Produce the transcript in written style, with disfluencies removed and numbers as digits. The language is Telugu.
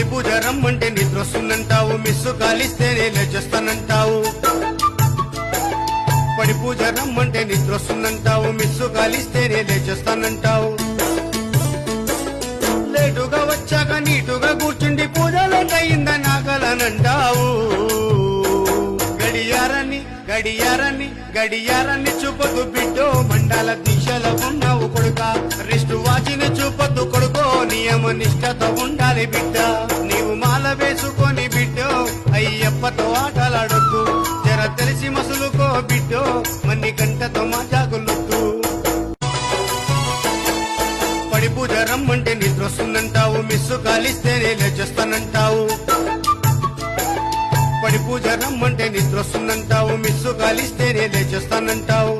పడి పూజ రమ్మంటే నిద్రొస్తుందంటావు, మిస్సు కాలిస్తేనే లేచేస్తానంటావు. పడి పూజ రమ్మంటే నిద్రొస్తుందంటావు, మిస్సు కాలిస్తేనే లేచేస్తానంటావు. లేటుగా వచ్చాక నీటుగా కూర్చుండి పూజలో అయిందని ఆకలనంటావు. గడియారాన్ని గడియారాన్ని గడియారాన్ని చూపొద్దు బిడ్డో, మండల దిశలో ఉన్నావు కొడుక. రిస్టు వాచిని చూపొద్దు కొడుకో, నియమ నిష్ఠతో ఉండాలి బిడ్డ. నీవు మాల వేసుకొని బిడ్డో, అయ్యప్పతో ఆటలాడొద్దు. జర తెలిసి మసులుకో బిడ్డో, మన్ని గంటతో మాజాగులొద్దు. పడి పూజ రమ్మంటే నిద్రొస్తుందంటావు, మిస్సు కాలిస్తేనే లేచేస్తానంటావు. పడి పూజ రమ్మంటే నిద్రొస్తుందంటావు, మిస్సు కాలిస్తేనే లేచేస్తానంటావు.